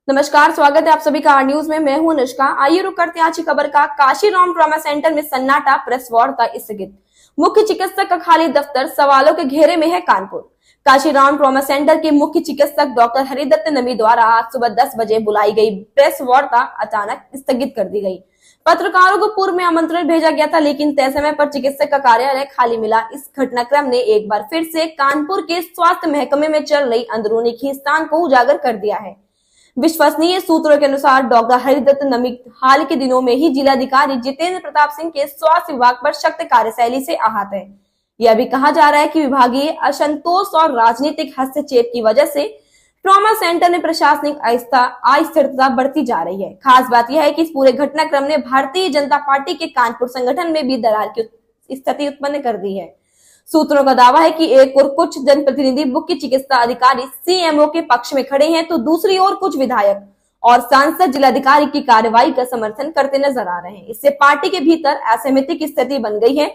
नमस्कार, स्वागत है आप सभी का आर न्यूज में। मैं हूं अनुष्का। आइए रुक करते हैं आज की खबर का। काशीराम ट्रॉमा सेंटर में सन्नाटा, प्रेस वार्ता स्थगित। मुख्य चिकित्सक का खाली दफ्तर, सवालों के घेरे में है कानपुर। काशीराम ट्रॉमा सेंटर के मुख्य चिकित्सक डॉक्टर हरिदत्त नमी द्वारा आज सुबह 10 बजे बुलाई गई प्रेस वार्ता अचानक स्थगित कर दी गई। पत्रकारों को पूर्व में आमंत्रण भेजा गया था, लेकिन तय समय पर चिकित्सक का कार्यालय खाली मिला। इस घटनाक्रम ने एक बार फिर से कानपुर के स्वास्थ्य महकमे में चल रही अंदरूनी खींचतान को उजागर कर दिया है। विश्वसनीय सूत्रों के अनुसार डॉक्टर हरिदत्त नमी हाल के दिनों में ही जिलाधिकारी जितेंद्र प्रताप सिंह के स्वास्थ्य विभाग पर सख्त कार्यशैली से आहत है। यह भी कहा जा रहा है कि विभागीय असंतोष और राजनीतिक हस्तक्षेप की वजह से ट्रॉमा सेंटर में प्रशासनिक अस्थिरता बढ़ती जा रही है। खास बात यह है कि इस पूरे घटनाक्रम ने भारतीय जनता पार्टी के कानपुर संगठन में भी दरार की स्थिति उत्पन्न कर दी है। सूत्रों का दावा है कि एक और कुछ जनप्रतिनिधि मुख्य चिकित्सा अधिकारी सीएमओ के पक्ष में खड़े हैं, तो दूसरी ओर कुछ विधायक और सांसद जिलाधिकारी की कार्रवाई का समर्थन करते नजर आ रहे हैं। इससे पार्टी के भीतर असहमति की स्थिति बन गई है।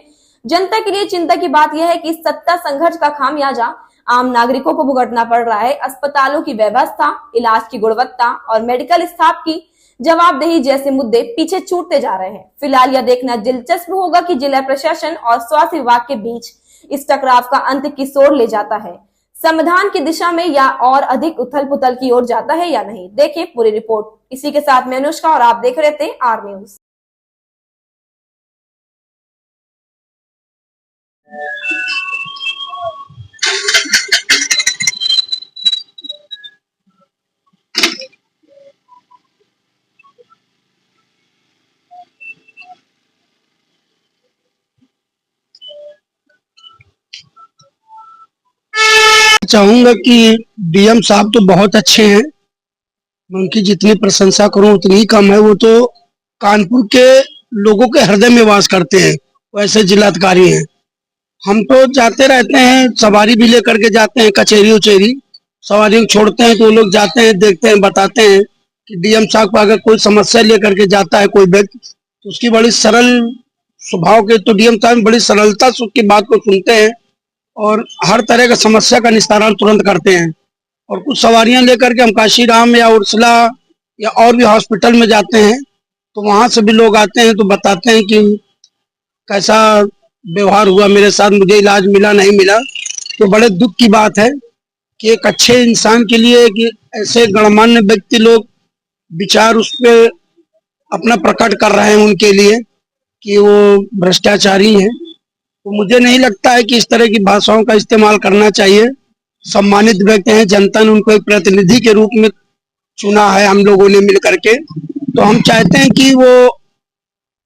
जनता के लिए चिंता की बात यह है कि सत्ता संघर्ष का खामियाजा आम नागरिकों को भुगतना पड़ रहा है। अस्पतालों की व्यवस्था, इलाज की गुणवत्ता और मेडिकल स्टाफ की जवाबदेही जैसे मुद्दे पीछे छूटते जा रहे हैं। फिलहाल यह देखना दिलचस्प होगा कि जिला प्रशासन और स्वास्थ्य विभाग के बीच इस टकराव का अंत किस ओर ले जाता है, समाधान की दिशा में या और अधिक उथल पुथल की ओर जाता है या नहीं। देखें पूरी रिपोर्ट। इसी के साथ मैं अनुष्का और आप देख रहे थे आर न्यूज। चाहूंगा कि डीएम साहब तो बहुत अच्छे हैं, मैं उनकी जितनी प्रशंसा करूं उतनी ही कम है। वो तो कानपुर के लोगों के हृदय में वास करते हैं, वैसे जिलाधिकारी हैं। हम तो जाते रहते हैं, सवारी भी लेकर के जाते हैं, कचेरी उचेरी सवारी छोड़ते हैं तो वो लोग जाते हैं, देखते हैं, बताते हैं कि डीएम साहब का अगर कोई समस्या लेकर के जाता है कोई व्यक्ति, तो उसकी बड़ी सरल स्वभाव के, तो डीएम साहब बड़ी सरलता से उसकी बात को सुनते हैं और हर तरह का समस्या का निस्तारण तुरंत करते हैं। और कुछ सवारियां लेकर के हम काशीराम या उर्सला या और भी हॉस्पिटल में जाते हैं, तो वहां से भी लोग आते हैं तो बताते हैं कि कैसा व्यवहार हुआ मेरे साथ, मुझे इलाज मिला नहीं मिला। तो बड़े दुख की बात है कि एक अच्छे इंसान के लिए कि ऐसे गणमान्य व्यक्ति लोग विचार उस पर अपना प्रकट कर रहे हैं उनके लिए कि वो भ्रष्टाचारी हैं। तो मुझे नहीं लगता है कि इस तरह की भाषाओं का इस्तेमाल करना चाहिए। सम्मानित व्यक्ति हैं, जनता ने उनको एक प्रतिनिधि के रूप में चुना है हम लोगों ने मिल करके, तो हम चाहते हैं कि वो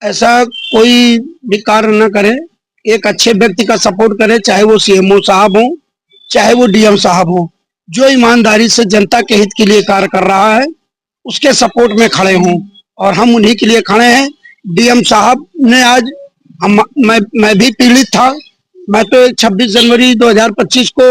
ऐसा कोई भी कार्य न करे, एक अच्छे व्यक्ति का सपोर्ट करे, चाहे वो सीएमओ साहब हो चाहे वो डीएम साहब हो। जो ईमानदारी से जनता के हित के लिए कार्य कर रहा है उसके सपोर्ट में खड़े हों, और हम उन्हीं के लिए खड़े हैं। डीएम साहब ने आज मैं भी पीड़ित था। मैं तो 26 जनवरी 2025 को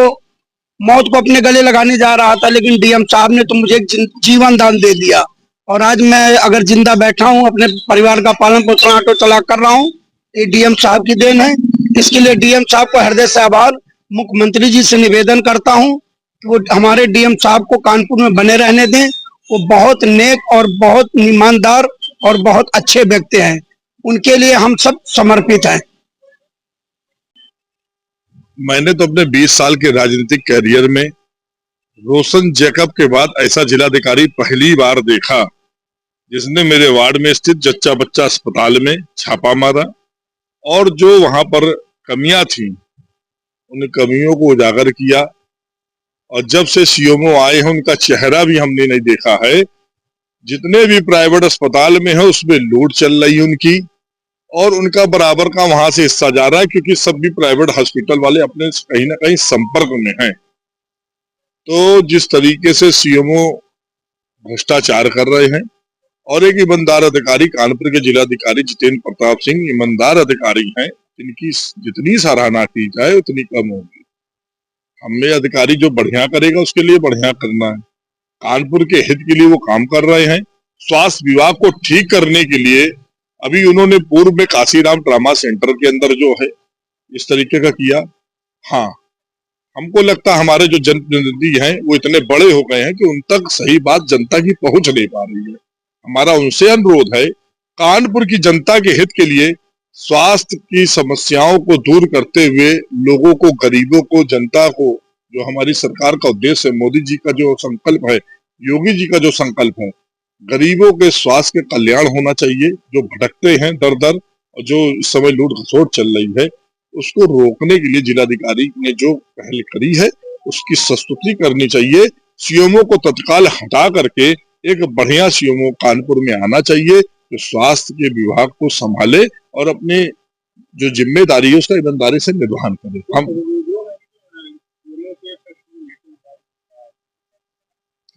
मौत को अपने गले लगाने जा रहा था, लेकिन डीएम साहब ने तो मुझे जीवन दान दे दिया। और आज मैं अगर जिंदा बैठा हूं, अपने परिवार का पालन पोषण ऑटो चला कर रहा हूं, ये डीएम साहब की देन है। इसके लिए डीएम साहब को हृदय से आभार। मुख्यमंत्री जी से निवेदन करता हूं कि वो हमारे डीएम साहब को कानपुर में बने रहने दें। वो बहुत नेक और बहुत ईमानदार और बहुत अच्छे व्यक्ति हैं, उनके लिए हम सब समर्पित हैं। मैंने तो अपने 20 साल के राजनीतिक कैरियर में रोशन जैकब के बाद ऐसा जिलाधिकारी पहली बार देखा जिसने मेरे वार्ड में स्थित जच्चा बच्चा अस्पताल में छापा मारा और जो वहां पर कमियां थी उन कमियों को उजागर किया। और जब से सीएमओ आए हैं उनका चेहरा भी हमने नहीं देखा है। जितने भी प्राइवेट अस्पताल में है उसमें लूट चल रही है उनकी, और उनका बराबर का वहां से हिस्सा जा रहा है, क्योंकि सब भी प्राइवेट हॉस्पिटल वाले अपने कहीं ना कहीं संपर्क में हैं। तो जिस तरीके से सीएमओ भ्रष्टाचार कर रहे हैं, और एक ईमानदार अधिकारी कानपुर के जिलाधिकारी जितेंद्र प्रताप सिंह ईमानदार अधिकारी हैं, इनकी जितनी सराहना की जाए उतनी कम होगी। हमें अधिकारी जो बढ़िया करेगा उसके लिए बढ़िया करना है। कानपुर के हित के लिए वो काम कर रहे हैं। स्वास्थ्य विभाग को ठीक करने के लिए अभी उन्होंने पूर्व में काशीराम ट्रॉमा सेंटर के अंदर जो है इस तरीके का किया। हाँ, हमको लगता है हमारे जो जनप्रतिनिधि हैं वो इतने बड़े हो गए हैं कि उन तक सही बात जनता की पहुंच नहीं पा रही है। हमारा उनसे अनुरोध है, कानपुर की जनता के हित के लिए स्वास्थ्य की समस्याओं को दूर करते हुए लोगों को, गरीबों को, जनता को, जो हमारी सरकार का उद्देश्य है, मोदी जी का जो संकल्प है, योगी जी का जो संकल्प है, गरीबों के स्वास्थ्य के कल्याण होना चाहिए। जो भटकते हैं दर दर और जो इस समय लूट खसोट चल रही है, उसको रोकने के लिए जिलाधिकारी ने जो पहल करी है उसकी सस्तुति करनी चाहिए। सीएमओ को तत्काल हटा करके एक बढ़िया सीएमओ कानपुर में आना चाहिए जो स्वास्थ्य के विभाग को संभाले और अपने जो जिम्मेदारी है उसका ईमानदारी से निर्वहन करे। हम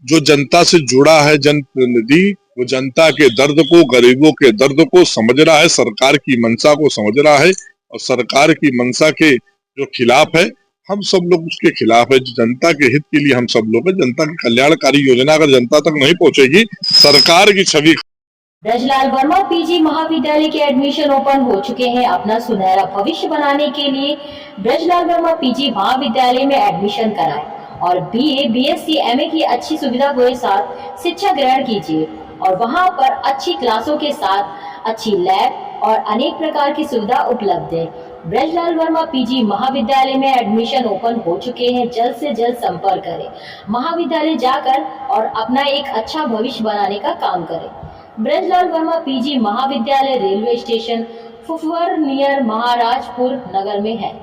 जो जनता से जुड़ा है जनप्रतिनिधि, वो जनता के दर्द को, गरीबों के दर्द को समझ रहा है, सरकार की मंशा को समझ रहा है और सरकार की मंशा के जो खिलाफ है, हम सब लोग उसके खिलाफ है। जनता के हित के लिए हम सब लोग हैं। जनता की कल्याणकारी योजना अगर जनता तक नहीं पहुंचेगी, सरकार की छवि। ब्रजलाल वर्मा पीजी महाविद्यालय के एडमिशन ओपन हो चुके हैं। अपना सुनहरा भविष्य बनाने के लिए ब्रजलाल वर्मा पीजी महाविद्यालय में एडमिशन कराएं और बीए, बीएससी, एमए की अच्छी सुविधा के साथ शिक्षा ग्रहण कीजिए और वहां पर अच्छी क्लासों के साथ अच्छी लैब और अनेक प्रकार की सुविधा उपलब्ध है। ब्रजलाल वर्मा पीजी महाविद्यालय में एडमिशन ओपन हो चुके हैं। जल्द से जल्द संपर्क करें, महाविद्यालय जाकर और अपना एक अच्छा भविष्य बनाने का काम करें। ब्रजलाल वर्मा पीजी महाविद्यालय रेलवे स्टेशन फुफवर नियर महाराजपुर नगर में है।